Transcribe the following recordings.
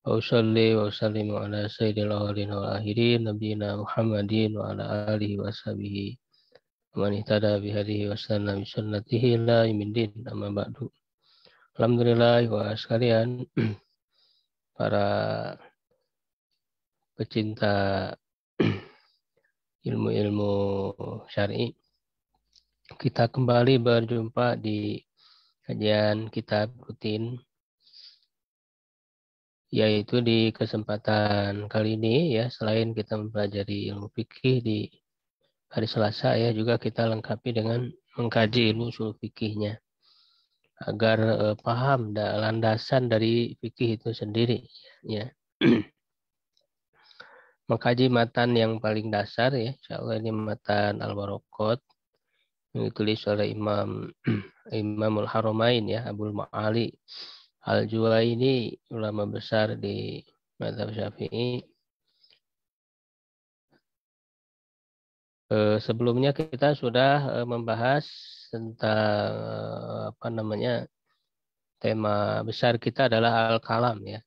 Wa usallimu ala sayyidil awwalin wal akhirin nabiyina Muhammadin wa ala alihi wa sahbihi wa man ihtada bihadihi wa sanna bi sunnatihi ila yaumiddin. Amma ba'du. Alhamdulillah wa sekalian para pecinta ilmu-ilmu syar'i. Kita kembali berjumpa di kajian kitab rutin, yaitu di kesempatan kali ini ya, selain kita mempelajari ilmu fikih di hari Selasa ya, juga kita lengkapi dengan mengkaji ilmu usul fikihnya agar paham landasan dari fikih itu sendiri ya. Mengkaji matan yang paling dasar ya, insyaallah ini matan Al-Waraqat yang ditulis oleh Imamul Haramain ya, Abul Ma'ali Al-Juwaini, ulama besar di mazhab Syafi'i. Sebelumnya kita sudah membahas tentang tema besar kita adalah al-kalam ya.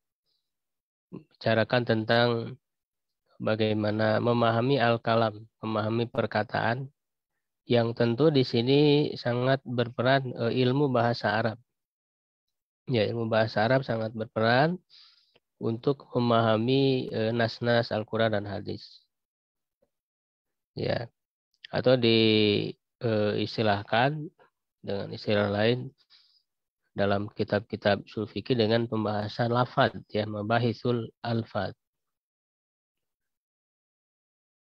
Bicarakan tentang bagaimana memahami al-kalam, memahami perkataan, yang tentu di sini sangat berperan ilmu bahasa Arab. Ya, ilmu bahasa Arab sangat berperan untuk memahami nas-nas Al-Quran dan hadis. Ya, atau diistilahkan dengan istilah lain dalam kitab-kitab ushul fikih dengan pembahasan lafaz ya, mabahisul alfaz.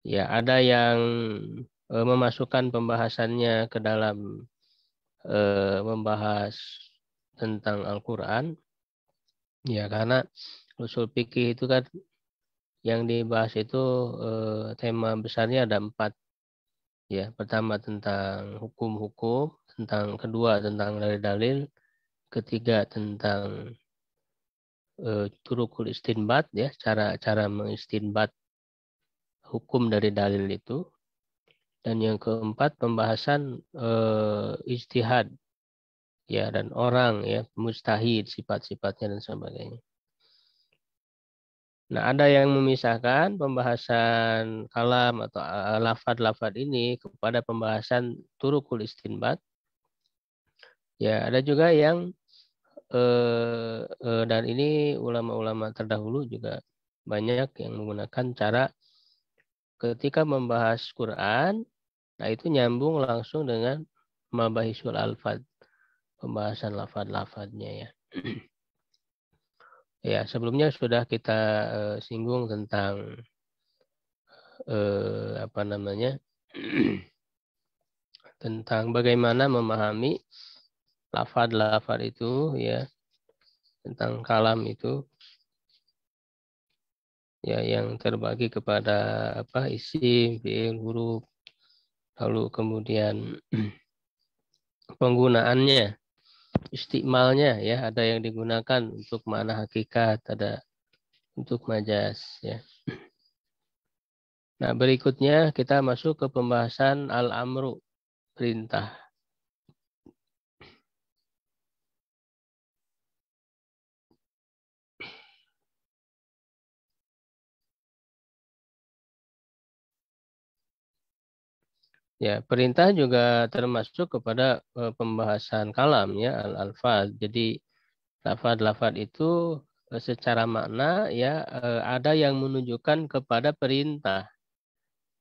Ya, ada yang memasukkan pembahasannya ke dalam membahas tentang Al-Quran. Ya, karena usul fikih itu kan yang dibahas itu tema besarnya ada 4. Ya, pertama tentang hukum-hukum, kedua tentang dalil-dalil, ketiga tentang turukul istinbat ya, cara mengistinbat hukum dari dalil itu, dan yang keempat pembahasan ijtihad ya, dan orang ya, mujtahid, sifat-sifatnya dan sebagainya. Nah, ada yang memisahkan pembahasan kalam atau lafad-lafad ini kepada pembahasan turukul istinbat. Ya, ada juga yang dan ini ulama-ulama terdahulu juga banyak yang menggunakan cara ketika membahas Quran, nah itu nyambung langsung dengan mabahisul alfad, pembahasan lafad-lafadnya ya. Ya, sebelumnya sudah kita singgung tentang tentang bagaimana memahami lafad-lafad itu ya, tentang kalam itu ya, yang terbagi kepada isim, fi'il, huruf, lalu kemudian penggunaannya, istimalnya ya, ada yang digunakan untuk makna hakikat, ada untuk majas ya. Nah, berikutnya kita masuk ke pembahasan al-amru, perintah. Ya, perintah juga termasuk kepada pembahasan kalam ya, al-alfaz. Jadi lafad-lafad itu secara makna ya ada yang menunjukkan kepada perintah.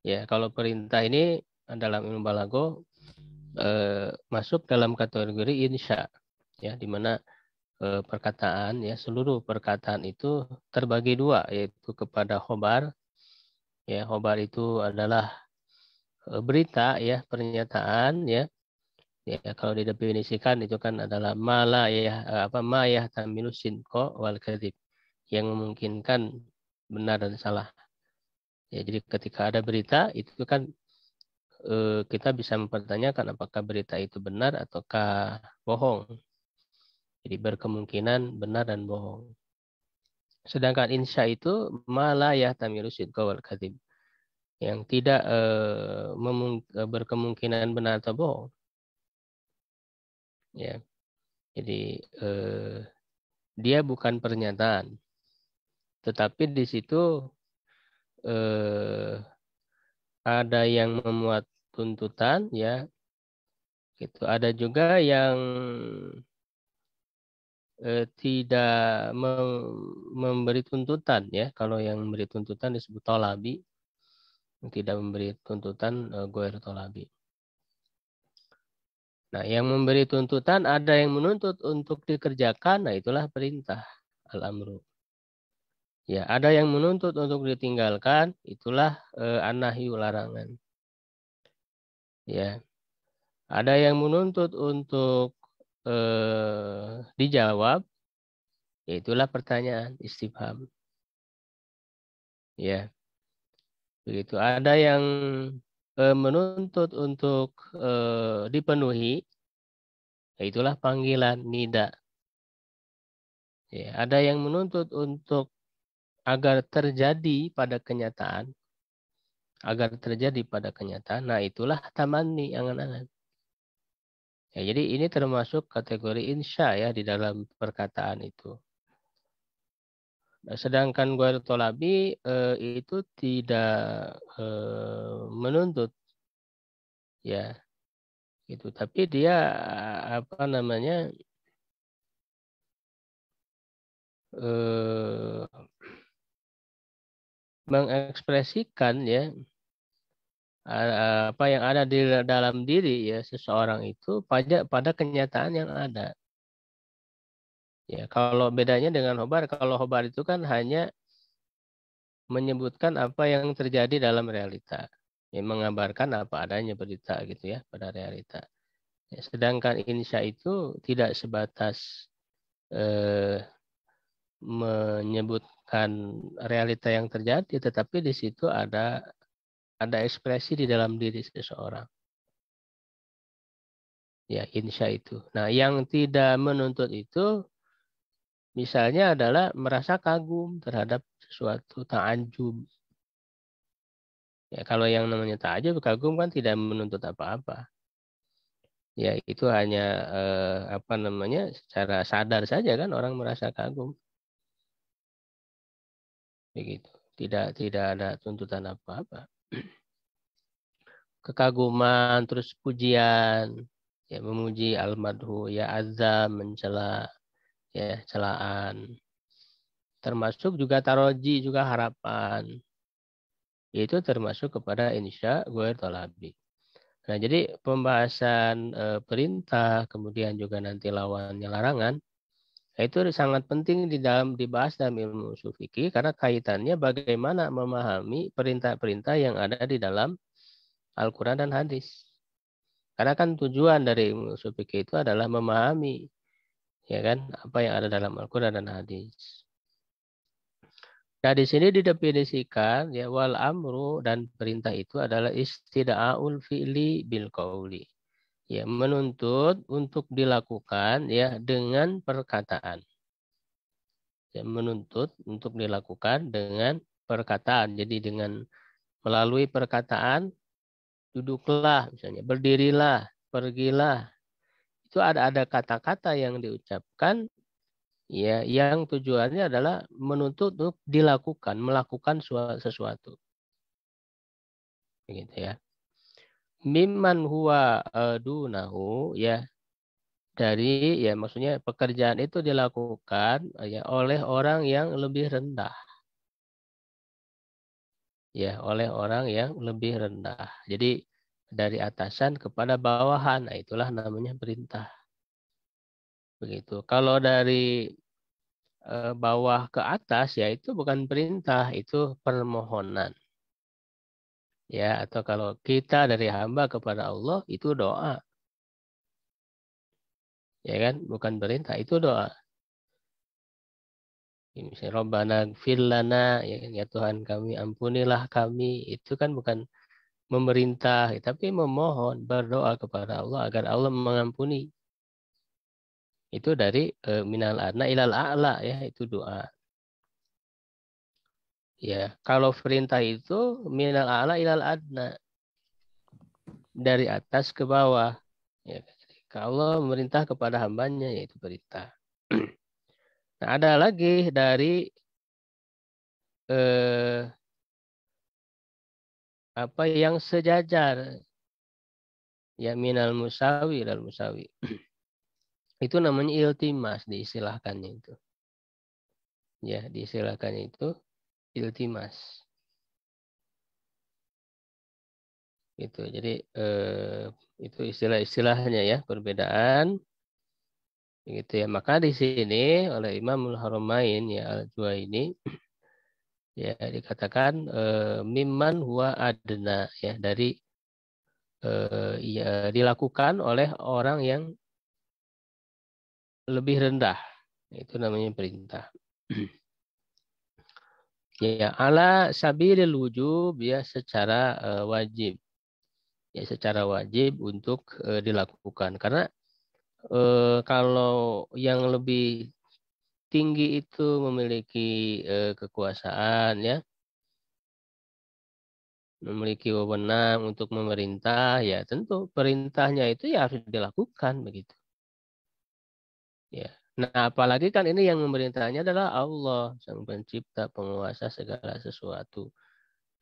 Ya, kalau perintah ini dalam ilmu balago masuk dalam kategori insya, ya, di mana perkataan ya, seluruh perkataan itu terbagi dua, yaitu kepada khobar. Ya, khobar itu adalah berita ya, pernyataan ya. Ya, kalau didefinisikan itu kan adalah mala ya, ma ya tamilu sinko wal kadzib, yang memungkinkan benar dan salah. Ya, jadi ketika ada berita itu kan kita bisa mempertanyakan apakah berita itu benar ataukah bohong. Jadi berkemungkinan benar dan bohong. Sedangkan insya itu mala ya tamilu sinko wal kadzib, yang tidak berkemungkinan benar atau bohong. Ya, jadi dia bukan pernyataan. Tetapi di situ ada yang memuat tuntutan, ya, gitu. Ada juga yang tidak memberi tuntutan, ya. Kalau yang memberi tuntutan disebut tolabi, yang tidak memberi tuntutan goer tolabi. Nah, yang memberi tuntutan ada yang menuntut untuk dikerjakan, nah itulah perintah al-amru. Ya, ada yang menuntut untuk ditinggalkan, itulah an-nahyu, larangan. Ya, ada yang menuntut untuk dijawab, itulah pertanyaan istifham. Ya, begitu. Ada yang menuntut untuk dipenuhi, itulah panggilan nida. Ya, ada yang menuntut untuk agar terjadi pada kenyataan, nah itulah tamanni, angan-angan. Ya, jadi ini termasuk kategori insya, ya, di dalam perkataan itu. Nah, sedangkan ghair tolabi itu tidak menuntut, ya, itu, tapi dia apa namanya, mengekspresikan, ya, apa yang ada di dalam diri, ya, seseorang itu pada kenyataan yang ada. Ya, kalau bedanya dengan khobar, kalau khobar itu kan hanya menyebutkan apa yang terjadi dalam realita. Ya, mengabarkan apa adanya berita, gitu ya, pada realita. Ya, sedangkan insya itu tidak sebatas eh, menyebutkan realita yang terjadi, tetapi di situ ada ekspresi di dalam diri seseorang. Ya, insya itu. Nah, yang tidak menuntut itu misalnya adalah merasa kagum terhadap sesuatu, ta'ajub. Ya, kalau yang namanya ta'ajub, kagum kan tidak menuntut apa-apa. Ya, itu hanya apa namanya, secara sadar saja kan orang merasa kagum. Begitu. Tidak ada tuntutan apa-apa. Kekaguman, terus pujian, ya, memuji, al-madhu, ya, azam, mencela, ya, celaan. Termasuk juga taroji, juga harapan. Itu termasuk kepada insya ghair talabi. Nah, jadi pembahasan perintah, kemudian juga nanti lawannya larangan, itu sangat penting di dalam dibahas dalam ilmu ushul fikih karena kaitannya bagaimana memahami perintah-perintah yang ada di dalam Al-Quran dan hadis. Karena kan tujuan dari ilmu ushul fikih itu adalah memahami, ya kan, apa yang ada dalam Al-Quran dan hadis. Nah, di sini didefinisikan, ya, wal amru, dan perintah itu adalah istida'aul fi'li bil qauli. Ya, menuntut untuk dilakukan, ya, dengan perkataan. Ya, menuntut untuk dilakukan dengan perkataan. Jadi dengan melalui perkataan, duduklah misalnya, berdirilah, pergilah. Itu ada kata-kata yang diucapkan, ya, yang tujuannya adalah menuntut untuk dilakukan, melakukan sesuatu. Begitu, ya. Mimman huwa dunahu, ya, dari, ya, maksudnya pekerjaan itu dilakukan, ya, oleh orang yang lebih rendah. Ya, oleh orang yang lebih rendah. Jadi dari atasan kepada bawahan, nah itulah namanya perintah. Begitu. Kalau dari bawah ke atas, ya, itu bukan perintah, itu permohonan. Ya, atau kalau kita dari hamba kepada Allah, itu doa. Ya kan, bukan perintah, itu doa. Misalnya Rabbana gfir lana, ya kan, ya Tuhan kami, ampunilah kami. Itu kan bukan memerintah, tapi memohon, berdoa kepada Allah agar Allah mengampuni. Itu dari minal adna ilal a'la, ya, itu doa. Ya, kalau perintah itu minal a'la ilal adna, dari atas ke bawah. Ya, kalau memerintah kepada hambanya, yaitu perintah. Nah, ada lagi dari eh, apa yang sejajar, ya minal musawi dan musawi. Itu namanya iltimas diistilahkannya itu. Ya, diistilahkannya itu iltimas. Gitu. Jadi itu istilah-istilahnya ya, perbedaan gitu ya. Maka di sini oleh Imamul Haramain ya Al-Juwaini ya dikatakan mimman huwa adna ya dari ya, dilakukan oleh orang yang lebih rendah. Itu namanya perintah. Ya, ala sabilil wujub ya secara wajib. Ya, secara wajib untuk dilakukan. Karena kalau yang lebih tinggi itu memiliki kekuasaan ya, memiliki wewenang untuk memerintah, ya tentu perintahnya itu ya harus dilakukan begitu. Ya. Nah, apalagi kan ini yang memerintahnya adalah Allah, Sang Pencipta, Penguasa segala sesuatu.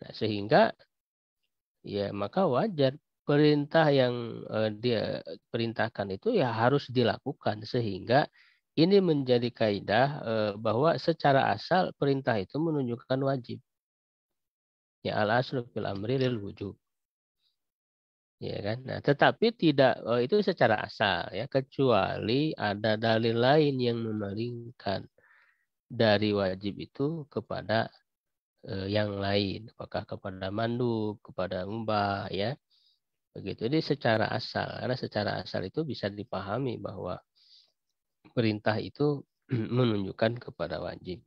Nah, sehingga ya maka wajar perintah yang dia perintahkan itu ya harus dilakukan sehingga ini menjadi kaidah bahwa secara asal perintah itu menunjukkan wajib. Ya al-aslu fil amri lil wujub. Ya kan? Nah, tetapi tidak itu secara asal ya kecuali ada dalil lain yang memalingkan dari wajib itu kepada yang lain, apakah kepada mandub, kepada mubah ya. Begitu. Jadi secara asal, karena secara asal itu bisa dipahami bahwa perintah itu menunjukkan kepada wajib.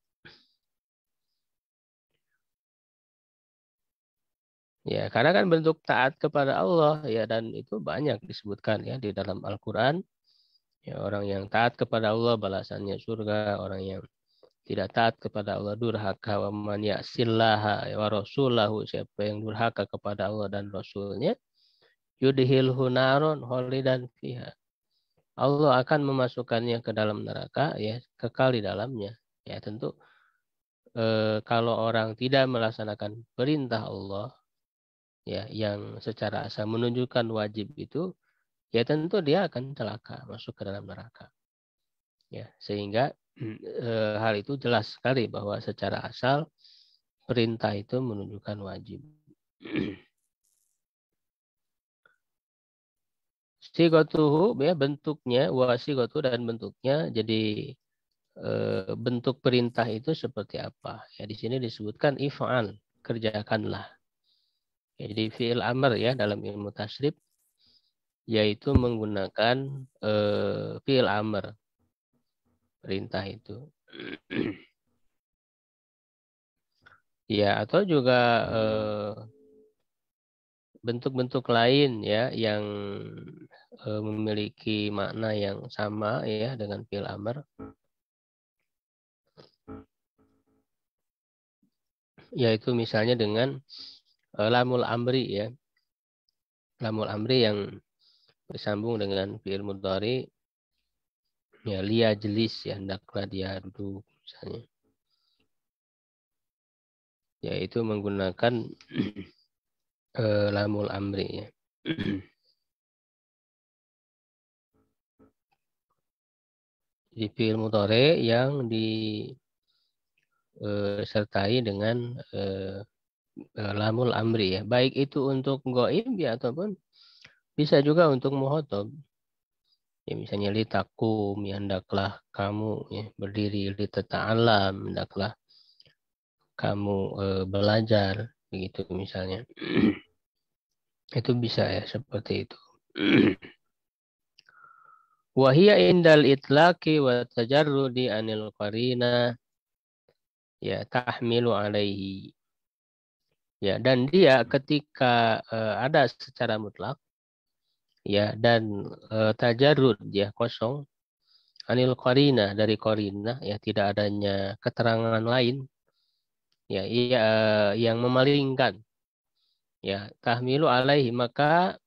Ya, karena kan bentuk taat kepada Allah ya dan itu banyak disebutkan ya di dalam Al-Qur'an. Ya, orang yang taat kepada Allah balasannya surga, orang yang tidak taat kepada Allah durhaka wa man ya'sillaha wa rasulahu, siapa yang durhaka kepada Allah dan Rasulnya yudhilhu naron khalidan fiha. Allah akan memasukkannya ke dalam neraka ya kekal di dalamnya. Ya tentu kalau orang tidak melaksanakan perintah Allah ya yang secara asal menunjukkan wajib itu ya tentu dia akan celaka masuk ke dalam neraka. Ya sehingga hal itu jelas sekali bahwa secara asal perintah itu menunjukkan wajib. Sigotuhu ya bentuknya wasigotu dan bentuknya jadi bentuk perintah itu seperti apa? Ya di sini disebutkan if'al, kerjakanlah. Ya, jadi fi'il amr ya dalam ilmu tasrif yaitu menggunakan fi'il amr perintah itu. Ya atau juga bentuk-bentuk lain ya yang memiliki makna yang sama ya dengan fi'il amr. Yaitu misalnya dengan lamul amri ya. Lamul amri yang bersambung dengan fi'il mudhari ya liya jelis ya hendaklah dia duduk misalnya. Yaitu menggunakan lamul amri ya. Di fi'il mudhari yang disertai dengan lamul amri ya. Baik itu untuk goib ya ataupun bisa juga untuk muhotob. Ya misalnya litakum ya hendaklah kamu ya berdiri litata'alam hendaklah kamu belajar begitu misalnya. Itu bisa ya seperti itu. Wahia indal itlaqi wa tajarrudi anil qarina ya tahmilu alaihi. Ya dan dia ketika ada secara mutlak ya dan tajarrud ya kosong anil qarina dari qarina ya tidak adanya keterangan lain ya yang memalingkan ya tahmilu alaihi maka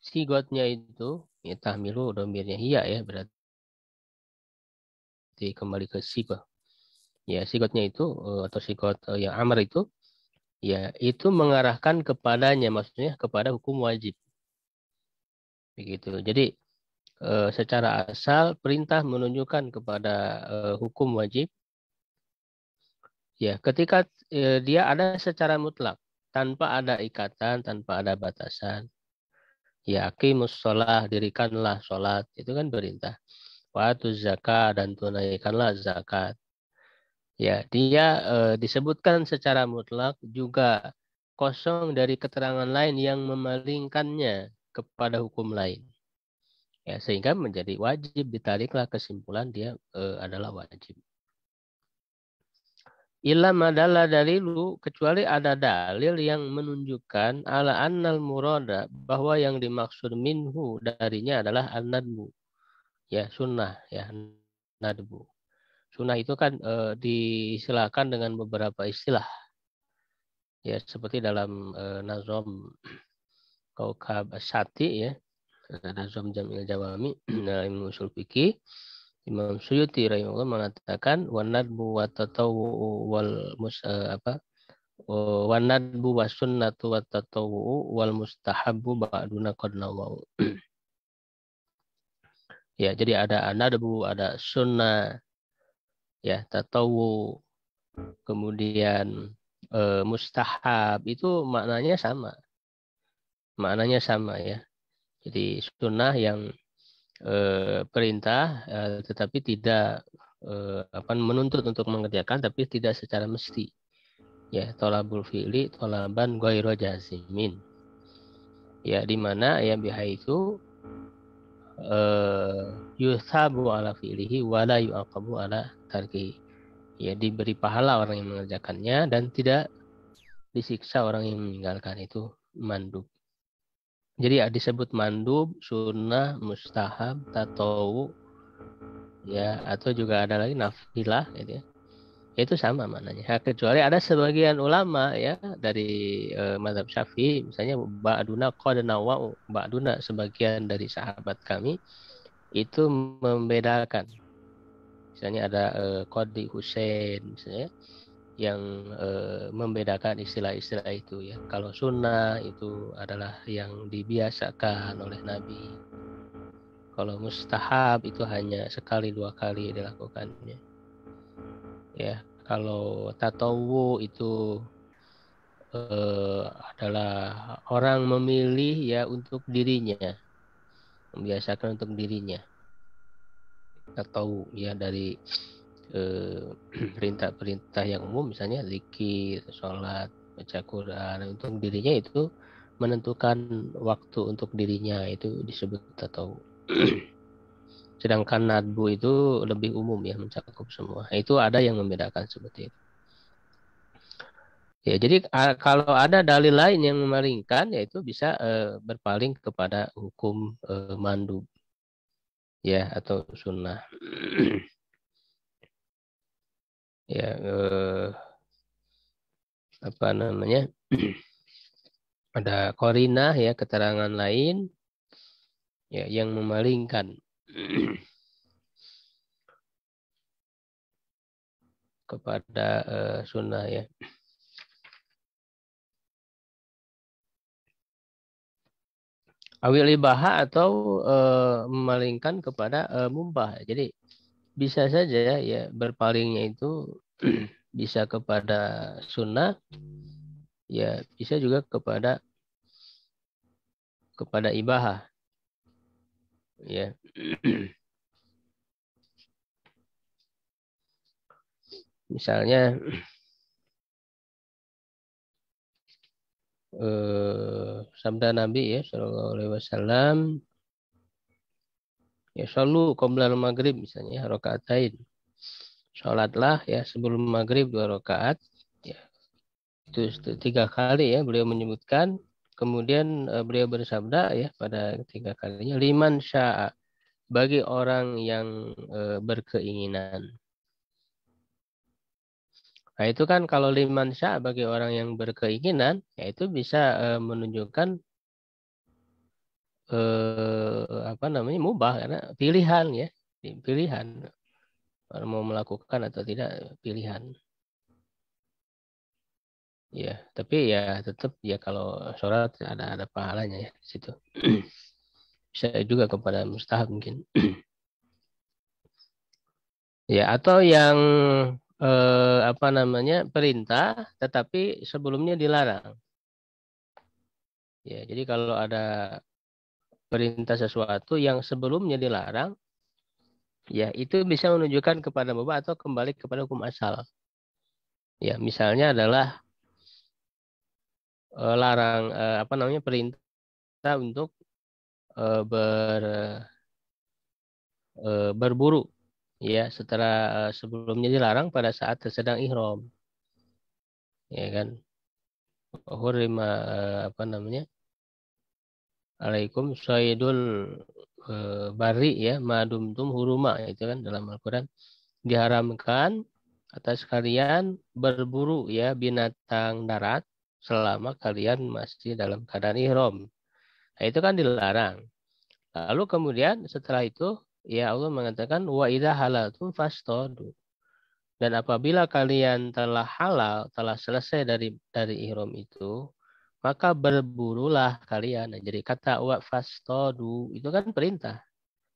sigotnya itu ya tahmilu domirnya iya ya berarti kembali ke sibah Ya, sigotnya itu atau sigot yang amr itu ya itu mengarahkan kepadanya, maksudnya kepada hukum wajib. Begitu. Jadi secara asal perintah menunjukkan kepada hukum wajib. Ya, ketika dia ada secara mutlak, tanpa ada ikatan, tanpa ada batasan. Ya, aqimus sholah, dirikanlah sholat. Itu kan perintah. Wa'atu zakat, dan tunaikanlah zakat. Ya, dia disebutkan secara mutlak juga kosong dari keterangan lain yang memalingkannya kepada hukum lain. Ya, sehingga menjadi wajib, ditariklah kesimpulan dia adalah wajib. Illa madalla dalilu, kecuali ada dalil yang menunjukkan ala annal murada, bahwa yang dimaksud minhu darinya adalah an-nadbu. Ya, sunnah ya, nadbu. Sunnah itu kan disilakan dengan beberapa istilah. Ya, seperti dalam Nazom Kaukab Asyati ya, Nazom Jamil Jawami, ilmu usul fikih. Imam Suyuti rahimahullah mengatakan wanadbu wa tatawu wal wanadbu wa sunnatu wa tatawu wal mustahabbu ba'duna qad nawau. Ya, jadi ada anadbu, ada sunnah, ya, tatawu, kemudian mustahab, itu maknanya sama. Maknanya sama ya. Jadi sunnah yang perintah tetapi tidak menuntut untuk mengerjakan, tapi tidak secara mesti. Ya, tolabul fi'li tolaban ghairu jazimin. Ya, di mana ya biha itu yusabu ala fi'lihi wa la yu'aqabu ala tarkihi. Ya, diberi pahala orang yang mengerjakannya dan tidak disiksa orang yang meninggalkan. Itu mandub. Jadi ya, disebut mandub, sunnah, mustahab, tatawu, ya, atau juga ada lagi nafilah gitu ya. Itu sama maknanya. Ya, kecuali ada sebagian ulama ya dari mazhab Syafi'i, misalnya ba'duna qad nawa'u, ba'duna sebagian dari sahabat kami itu membedakan. Misalnya ada Qadhi Husain misalnya yang membedakan istilah-istilah itu ya. Kalau sunnah itu adalah yang dibiasakan oleh Nabi. Kalau mustahab itu hanya sekali dua kali dilakukannya. Ya, kalau tatawu itu adalah orang memilih ya untuk dirinya, membiasakan untuk dirinya. Atau ya dari perintah-perintah yang umum, misalnya zikir, sholat, baca Quran, untuk dirinya itu menentukan waktu untuk dirinya, itu disebut atau sedangkan nadbu itu lebih umum ya, mencakup semua. Itu ada yang membedakan seperti itu. Ya, jadi kalau ada dalil lain yang memalingkan, yaitu bisa berpaling kepada hukum mandub ya, atau sunnah. Ya, apa namanya? Ada qarinah ya, keterangan lain ya yang memalingkan kepada sunnah ya. Awil ibaha, atau memalingkan kepada mubah. Jadi bisa saja ya berpalingnya itu bisa kepada sunnah, ya bisa juga kepada ibahah ya. Misalnya sabda Nabi ya Shallallahu Alaihi Wasallam, ya solu qoblal maghrib misalnya rakaatain, sholatlah ya sebelum maghrib 2 rakaat ya. Itu 3 kali ya beliau menyebutkan. Kemudian beliau bersabda ya pada 3 kalinya, liman sya'a, bagi orang yang berkeinginan. Nah itu kan kalau liman sya'a, bagi orang yang berkeinginan, ya itu bisa menunjukkan apa namanya, mubah, karena pilihan ya, pilihan. mau melakukan atau tidak pilihan. Ya, tapi ya tetap ya kalau sholat ada pahalanya ya di situ. Bisa juga kepada mustahab mungkin. Ya, atau yang apa namanya perintah tetapi sebelumnya dilarang. Ya, jadi kalau ada perintah sesuatu yang sebelumnya dilarang, ya itu bisa menunjukkan kepada mubah atau kembali kepada hukum asal. Ya, misalnya adalah larang apa namanya perintah untuk eh, ber berburu ya setelah sebelumnya dilarang pada saat sedang ihram ya kan hurima apa namanya alaikum saydul bari ya madumtum huruma itu kan dalam Al-Qur'an diharamkan atas kalian berburu ya binatang darat selama kalian masih dalam keadaan ihram. Nah, itu kan dilarang. Lalu kemudian setelah itu ya Allah mengatakan wa idza halaltum fastadu. Dan apabila kalian telah halal, telah selesai dari ihram itu, maka berburulah kalian. Nah, jadi kata wa fastodu itu kan perintah.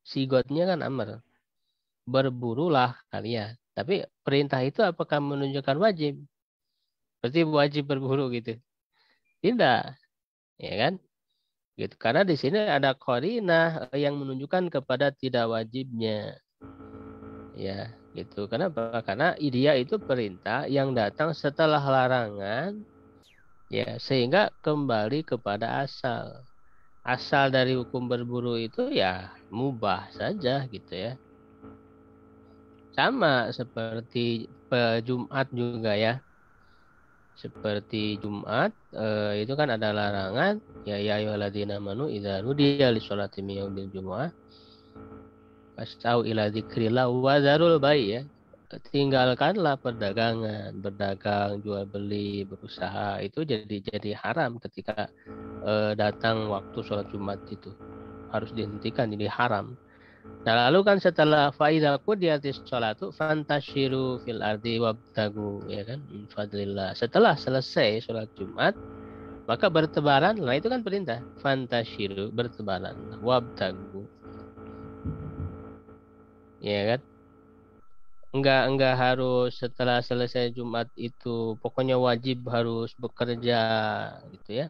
Sigotnya kan amr. Berburulah kalian. Tapi perintah itu apakah menunjukkan wajib? Berarti wajib berburu gitu. Tidak, ya kan? Gitu. Karena di sini ada qarinah yang menunjukkan kepada tidak wajibnya. Ya, gitu. Kenapa? Karena dia itu perintah yang datang setelah larangan, ya, sehingga kembali kepada asal. Asal dari hukum berburu itu ya mubah saja gitu ya. Sama seperti Jumat juga ya. Seperti Jumat itu kan ada larangan ya ayyuhalladzina amanu idza nudiya lis-sholati min yaumil jumu'ah fas'au ila dzikrillah wa dzarul bai' ya. Tinggalkanlah perdagangan, berdagang, jual beli, berusaha itu jadi haram ketika datang waktu sholat Jumat itu harus dihentikan jadi haram. Nah lalu kan setelah faida qudiyatis sholatu fantashiru fil ardi wabtagu ya kan fadlillah. Setelah selesai sholat Jumat maka bertebaran, nah itu kan perintah fantashiru bertebaran wabtagu ya kan. Enggak harus setelah selesai Jumat itu pokoknya wajib harus bekerja gitu ya.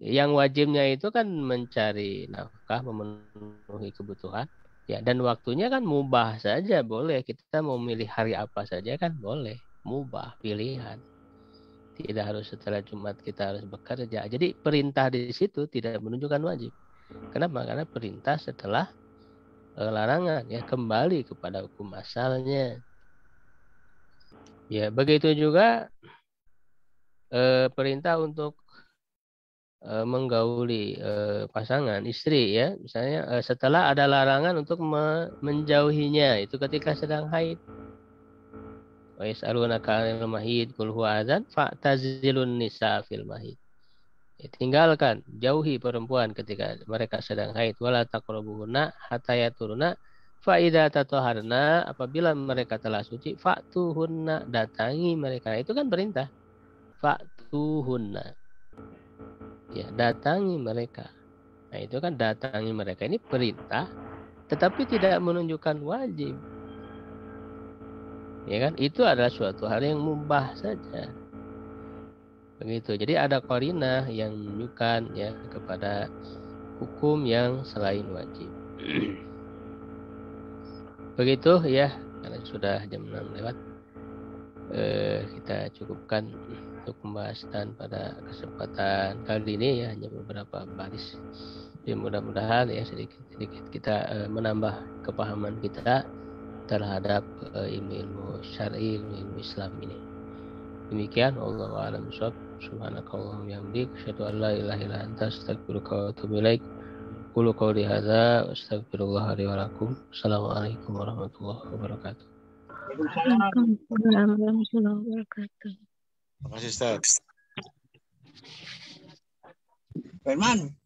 Yang wajibnya itu kan mencari nafkah, memenuhi kebutuhan. Ya, dan waktunya kan mubah saja boleh. Kita mau milih hari apa saja kan boleh. Mubah pilihan. Tidak harus setelah Jumat kita harus bekerja. Jadi perintah di situ tidak menunjukkan wajib. Kenapa? Karena perintah setelah larangan ya kembali kepada hukum asalnya. Ya, begitu juga perintah untuk menggauli pasangan istri ya. Misalnya setelah ada larangan untuk menjauhinya itu ketika sedang haid. Wa yas'alunaka 'anil mahid qul huwa adzan fa'tazilun nisa fil mahid. Ya, tinggalkan, jauhi perempuan ketika mereka sedang haid wala taqrabuhunna hatta yaturuna fa idza tataharna apabila mereka telah suci fa'tuhunna datangi mereka. Itu kan perintah. Fa'tuhunna. Ya, datangi mereka. Nah, itu kan datangi mereka ini perintah tetapi tidak menunjukkan wajib. Ya kan? Itu adalah suatu hal yang mubah saja. Begitu. Jadi ada qarinah yang menunjukkan ya kepada hukum yang selain wajib. Begitu ya, karena sudah jam 6 lewat. Kita cukupkan untuk pembahasan pada kesempatan kali ini ya, hanya beberapa baris. Jadi mudah-mudahan ya sedikit kita menambah kepahaman kita terhadap ilmu syar'i, ilmu Islam ini. Demikian wallahu a'lam bishawab. Subhanakallahumma wa bihamdik asyhadu an la ilaha illa anta astaghfiruka wa atubu ilaik. Qulu qawli hadza wa astaghfirullah li wa lakum. Assalamualaikum warahmatullahi wabarakatuh. Waalaikumsalam warahmatullahi wabarakatuh. Terima kasih Ustaz. Firman.